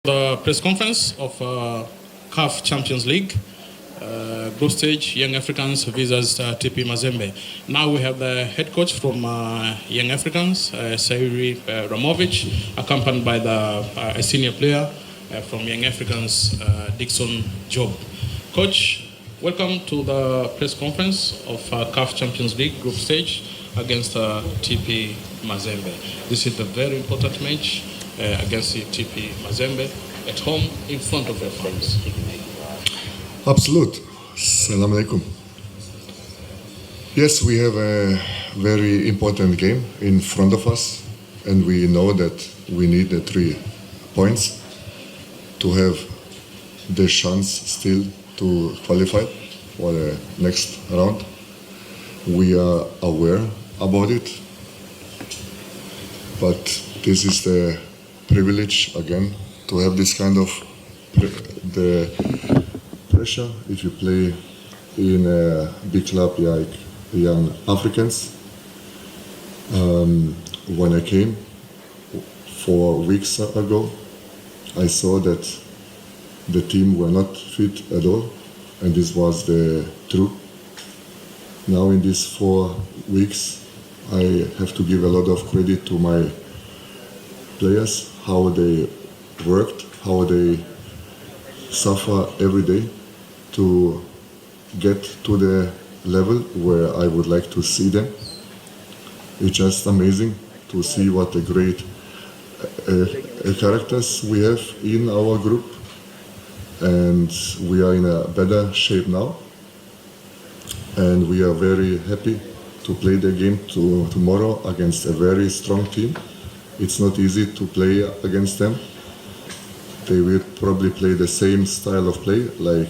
The press conference of CAF Champions League group stage, Young Africans versus TP Mazembe. Now we have the head coach from Young Africans, Sairi Ramovic, accompanied by a senior player from Young Africans, Dixon Job. Coach, welcome to the press conference of CAF Champions League group stage against TP Mazembe. This is a very important match against the TP Mazembe at home in front of your fans. Absolutely. Salam alaikum. Yes, we have a very important game in front of us, and we know that we need the 3 points to have the chance still to qualify for the next round. We are aware about it, but this is the privilege again to have this kind of the pressure if you play in a big club like Young Africans. When I came 4 weeks ago, I saw that the team were not fit at all, and this was the truth. Now in these 4 weeks, I have to give a lot of credit to my players, how they worked, how they suffer every day to get to the level where I would like to see them. It's just amazing to see what a great characters we have in our group, and we are in a better shape now, and we are very happy to play the game tomorrow against a very strong team. It's not easy to play against them. They will probably play the same style of play like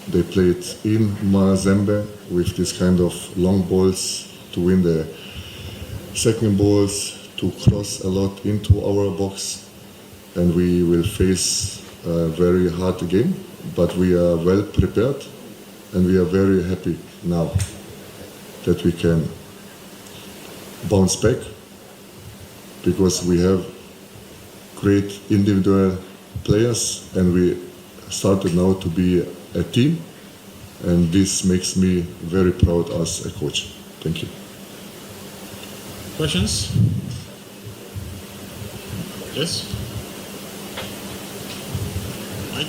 they played in Mazembe, with this kind of long balls to win the second balls, to cross a lot into our box, and we will face a very hard game, but we are well prepared, and we are very happy now that we can bounce back, because we have great individual players, and we started now to be a team, and this makes me very proud as a coach. Thank you. Questions? Yes? Mike?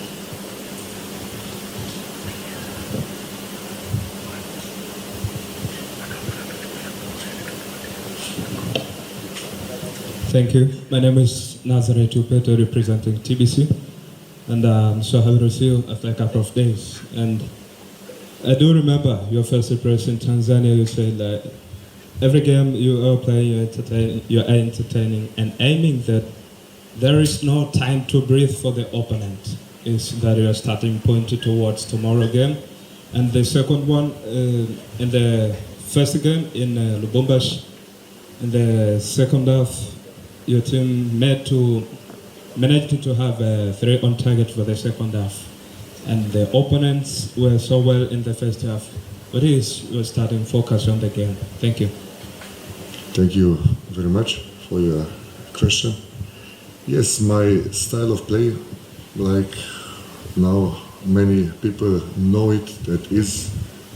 Thank you. My name is Nazare Tupeto, representing TBC, and I'm so happy to see you after a couple of days. And I do remember your first impression in Tanzania. You said that every game you are playing, you are entertaining and aiming that there is no time to breathe for the opponent. Is that your starting point towards tomorrow game? And the second one, in the first game in Lubumbashi, in the second half, your team managed to have 3 on target for the second half, and the opponents were so well in the first half. What is your starting focus on the game? Thank you. Thank you very much for your question. Yes, my style of play, like now many people know it, that is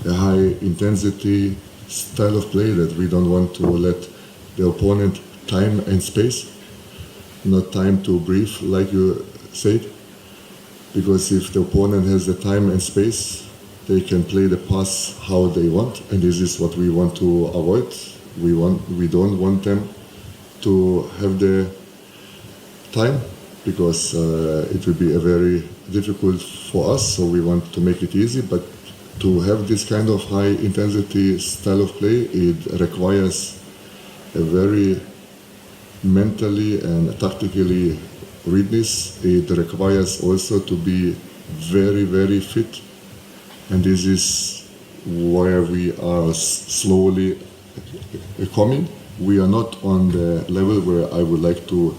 a high intensity style of play, that we don't want to let the opponent time and space, not time to breathe, like you said, because if the opponent has the time and space, they can play the pass how they want, and this is what we want to avoid. We don't want them to have the time, because it will be a very difficult for us, so we want to make it easy, but to have this kind of high intensity style of play, it requires a very mentally and tactically readiness. It requires also to be very, very fit, and this is where we are slowly coming. We are not on the level where I would like to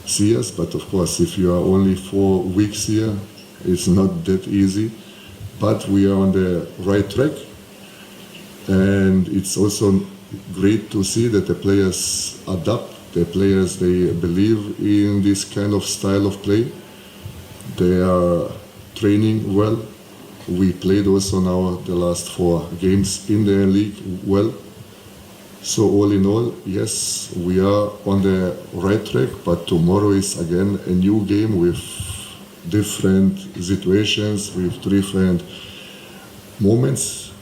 see us, but of course, if you are only 4 weeks here, it's not that easy, but we are on the right track, and it's also great to see that the players adapt The players, they believe in this kind of style of play. They are training well. We played also now the last 4 games in the league well. So all in all, yes, we are on the right track, but tomorrow is again a new game with different situations, with different moments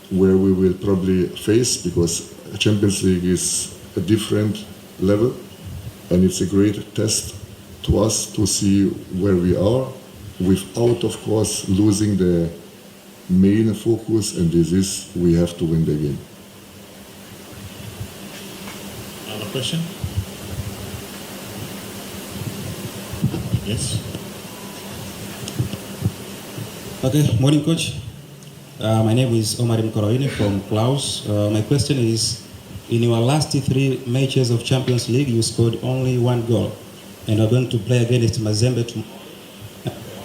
where we will probably face, because Champions League is a different level and it's a great test to us to see where we are without, of course, losing the main focus, and this is we have to win the game. Another question? Yes. Okay, morning, coach. My name is Omar Mkoroine from Klaus. My question is, in your last 3 matches of Champions League, you scored only 1 goal, and are going to play against Mazembe tomorrow.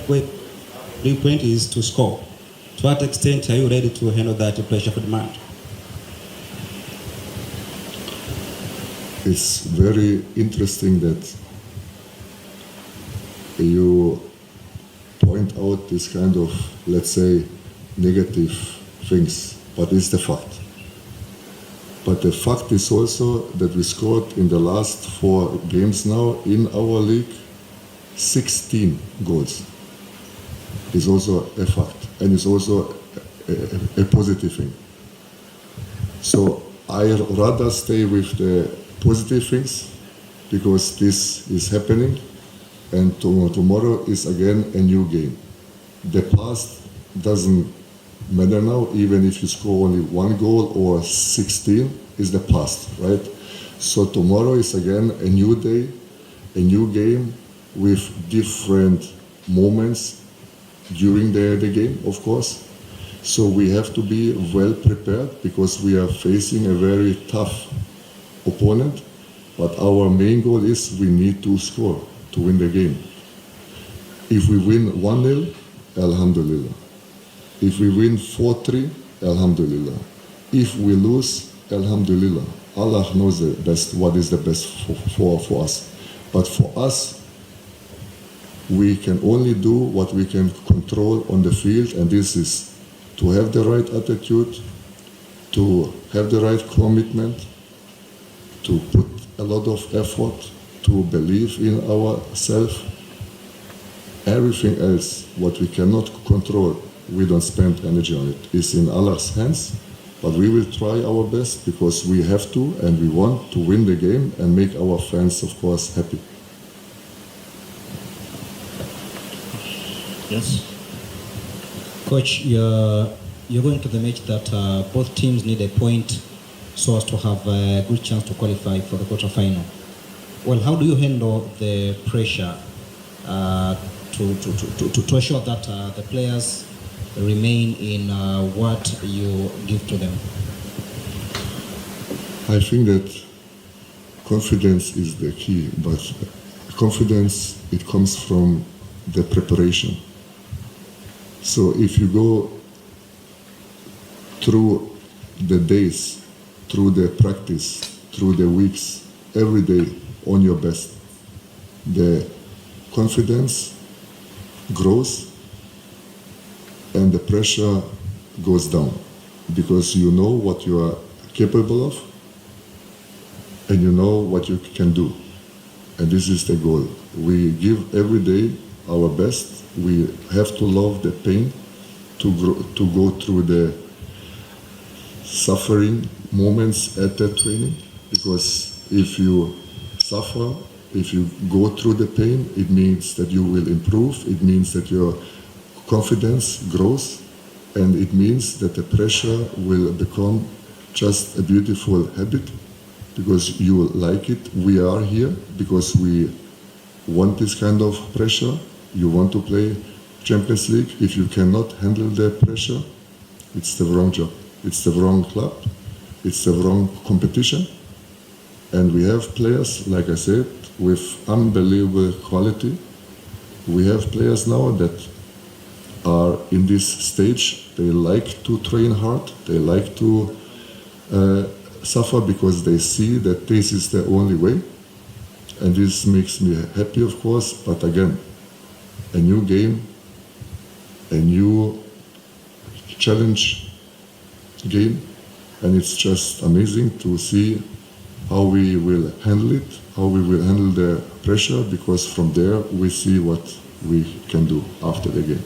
3 points is to score. To what extent are you ready to handle that pressure for demand? It's very interesting that you point out this kind of, let's say, negative things, but it's the fact. But the fact is also that we scored in the last 4 games now in our league 16 goals. It's also a fact, and it's also a positive thing. So I rather stay with the positive things, because this is happening, and tomorrow is again a new game. The past doesn't matter now, even if you score only 1 goal or 16, is the past, right? So tomorrow is again a new day, a new game with different moments during the game, of course. So we have to be well prepared, because we are facing a very tough opponent, but our main goal is we need to score to win the game. If we win 1-0, alhamdulillah. If we win 4-3, alhamdulillah. If we lose, alhamdulillah. Allah knows the best, what is the best for us. But for us, we can only do what we can control on the field, and this is to have the right attitude, to have the right commitment, to put a lot of effort, to believe in ourselves. Everything else, what we cannot control, we don't spend energy on it. It's in Allah's hands, but we will try our best, because we have to, and we want to win the game and make our fans, of course, happy. Yes. Coach, you're going to the match that both teams need a point so as to have a good chance to qualify for the quarterfinal. Well, how do you handle the pressure to ensure that the players remain in what you give to them? I think that confidence is the key, but confidence, it comes from the preparation. So if you go through the days, through the practice, through the weeks, every day on your best, the confidence grows and the pressure goes down, because you know what you are capable of and you know what you can do. And this is the goal. We give every day our best. We have to love the pain, to go through the suffering moments at the training, because if you suffer, if you go through the pain, it means that you will improve, it means that your confidence grows, and it means that the pressure will become just a beautiful habit, because you like it. We are here because we want this kind of pressure. You want to play Champions League. If you cannot handle the pressure, it's the wrong job. It's the wrong club. It's the wrong competition. And we have players, like I said, with unbelievable quality. We have players now that are in this stage. They like to train hard. They like to suffer, because they see that this is the only way. and this makes me happy, of course. But again, a new game, a new challenge game, and it's just amazing to see how we will handle it, how we will handle the pressure, because from there we see what we can do after the game.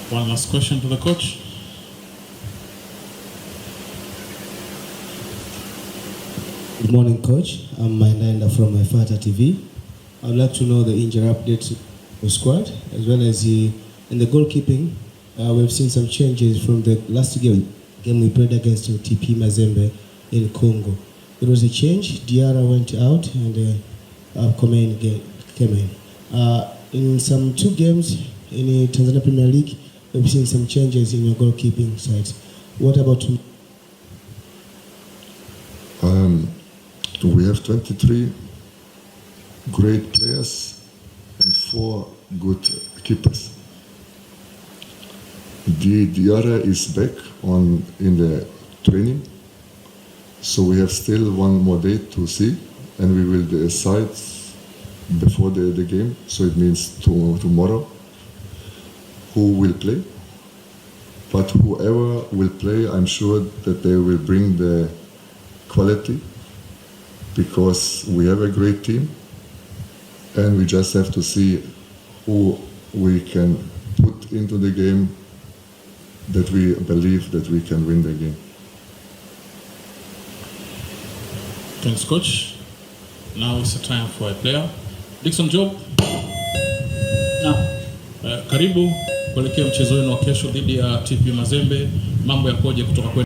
One last question to the coach. Good morning, Coach. I'm Mainanda from Fata TV. I'd like to know the injury update of the squad, as well as in the goalkeeping. We've seen some changes from the last game we played against TP Mazembe in Congo. There was a change. Diarra went out and Komen came in. In some 2 games in the Tanzania Premier League, we've seen some changes in your goalkeeping sides. What about we have 23 great players and 4 good keepers. Diarra is back in the training, so we have still 1 more day to see, and we will decide before the game, so it means tomorrow, who will play. But whoever will play, I'm sure that they will bring the quality, because we have a great team, and we just have to see who we can put into the game that we believe that we can win the game. Thanks, coach. Now it's the time for a player. Dickson Job. Karibu kuelekea mchezo wenu wa kesho dhidi ya TP Mazembe. Mambo yakoje kutoka kwenu?